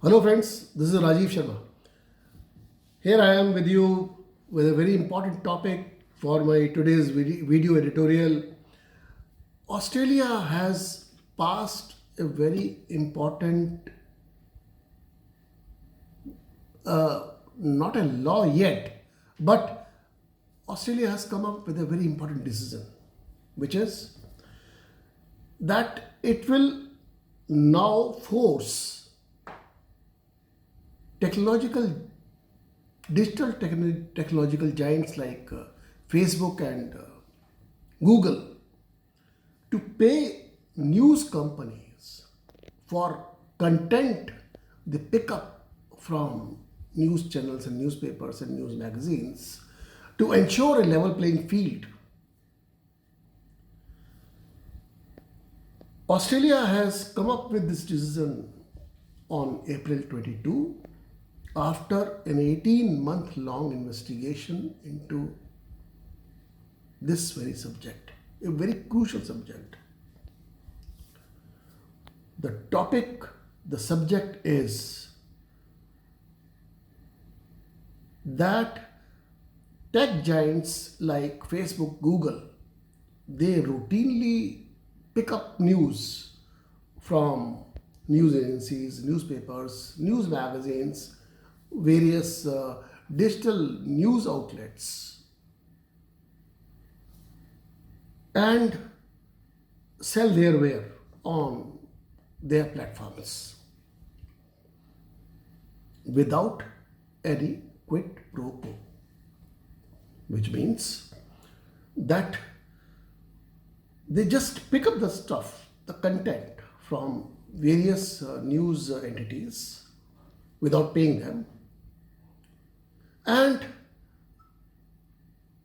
Hello friends, this is Rajiv Sharma. Here I am with you with a very important topic for my today's video editorial. Australia has passed a very important, not a law yet, but Australia has come up with a very important decision, which is that it will now force technological technological giants like Facebook and Google to pay news companies for content they pick up from news channels and newspapers and news magazines to ensure a level playing field. Australia has come up with this decision on April 22 after an 18-month long investigation into this very subject, a very crucial subject. The topic, the subject is that tech giants like Facebook, Google, they routinely pick up news from news agencies, newspapers, news magazines, various digital news outlets, and sell their ware on their platforms without any quid pro quo, which means that they just pick up the stuff, the content from various news entities without paying them, and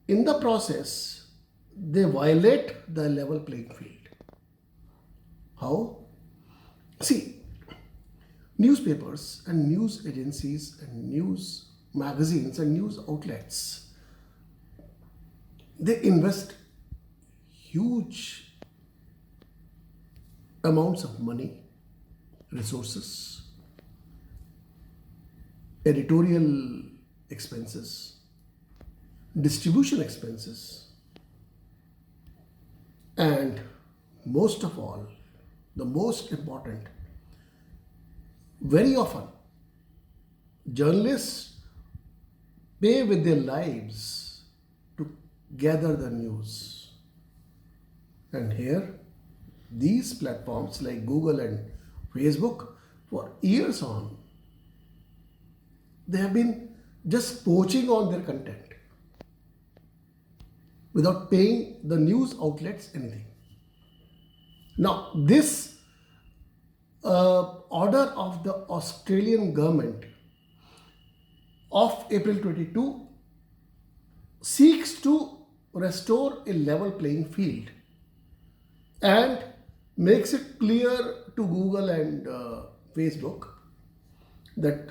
in the process they violate the level playing field. How? See, newspapers and news agencies and news magazines and news outlets, they invest huge amounts of money, resources, editorial expenses, distribution expenses, and most of all, the most important, very often journalists pay with their lives to gather the news. And here, these platforms like Google and Facebook, for years on, they have been just poaching on their content without paying the news outlets anything. Now, this order of the Australian government of April 22 seeks to restore a level playing field and makes it clear to Google and Facebook that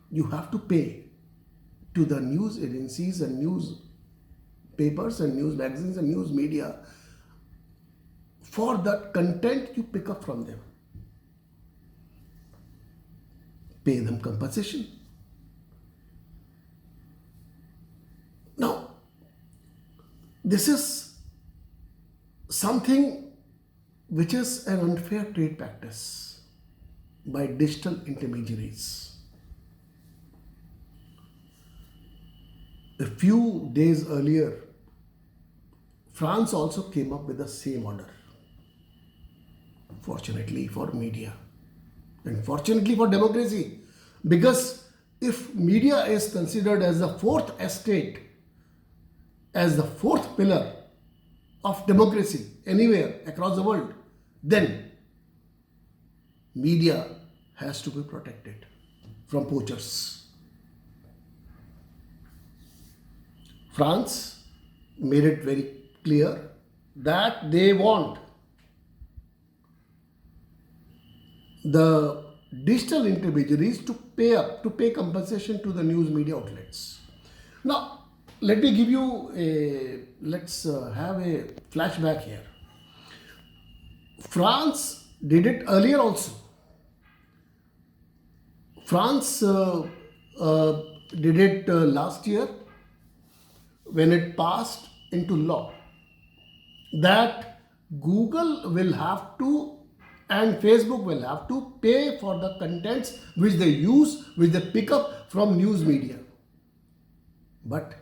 you have to pay to the news agencies and news papers and news magazines and news media for the content you pick up from them. Pay them compensation. Now, this is something which is an unfair trade practice by digital intermediaries. A few days earlier, France also came up with the same order. Fortunately for media and fortunately for democracy, because if media is considered as the fourth estate, as the fourth pillar of democracy anywhere across the world, then media has to be protected from poachers. France made it very clear that they want the digital intermediaries to pay compensation to the news media outlets. Now, let me give you let's have a flashback here. France did it earlier also. France uh, did it last year when it passed into law that Google will have to and Facebook will have to pay for the contents which they use, which they pick up from news media. But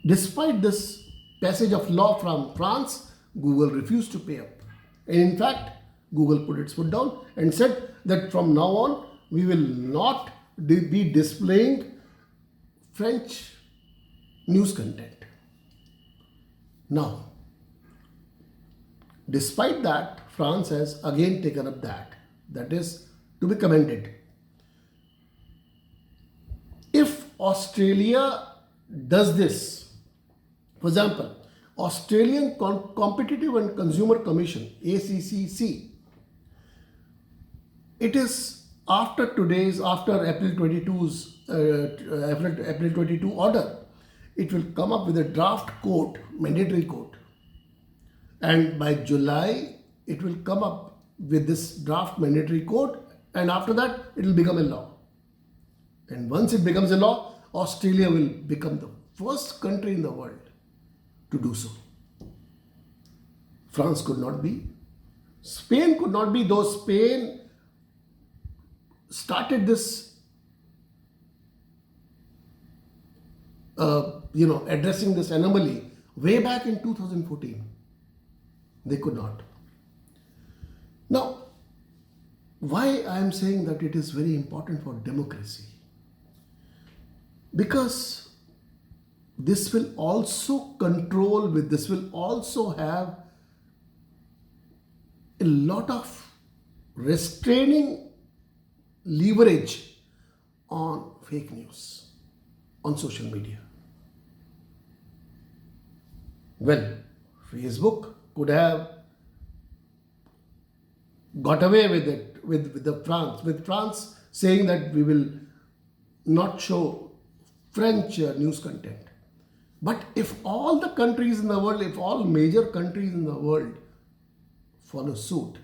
despite this passage of law from France, Google refused to pay up. And in fact, Google put its foot down and said that from now on, we will not be displaying French news content. Now, despite that, France has again taken up that. That is to be commended. If Australia does this, for example, Australian Competitive and Consumer Commission, ACCC, it is after April 22's April 22 order, it will come up with a draft code, mandatory code. And by July, it will come up with this draft mandatory code, and after that, it will become a law. And once it becomes a law, Australia will become the first country in the world to do so. France could not be. Spain could not be, though Spain started this, addressing this anomaly way back in 2014. They could not. Now, why I am saying that it is very important for democracy? Because this will also this will also have a lot of restraining leverage on fake news on social media. Well, Facebook could have got away with it with France saying that we will not show French news content. But if all the countries in the world, if all major countries in the world follow suit,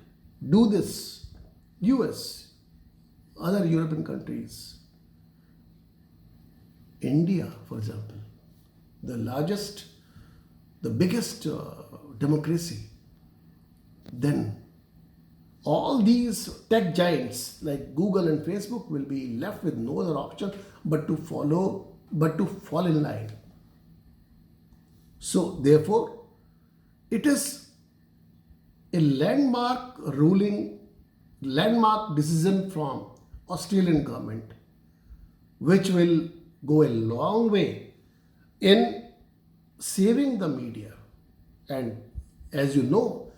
do this, US, other European countries, India, for example, the biggest democracy, then all these tech giants like Google and Facebook will be left with no other option but to fall in line. So therefore, it is a landmark decision from Australian government, which will go a long way in saving the media. And as you know,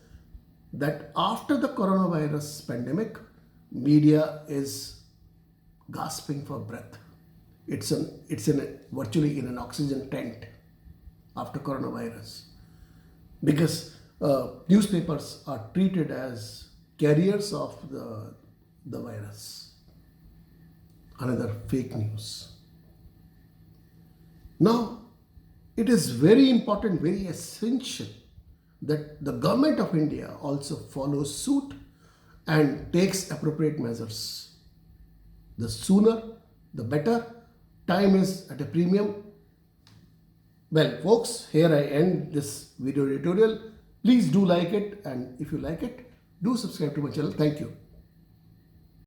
that after the coronavirus pandemic, media is gasping for breath. It's virtually in an oxygen tent after coronavirus, because newspapers are treated as carriers of the virus. Another fake news. Now, it is very important, very essential that the government of India also follows suit and takes appropriate measures. The sooner, the better. Time is at a premium. Well, folks, here I end this video tutorial. Please do like it, and if you like it, do subscribe to my channel. Thank you.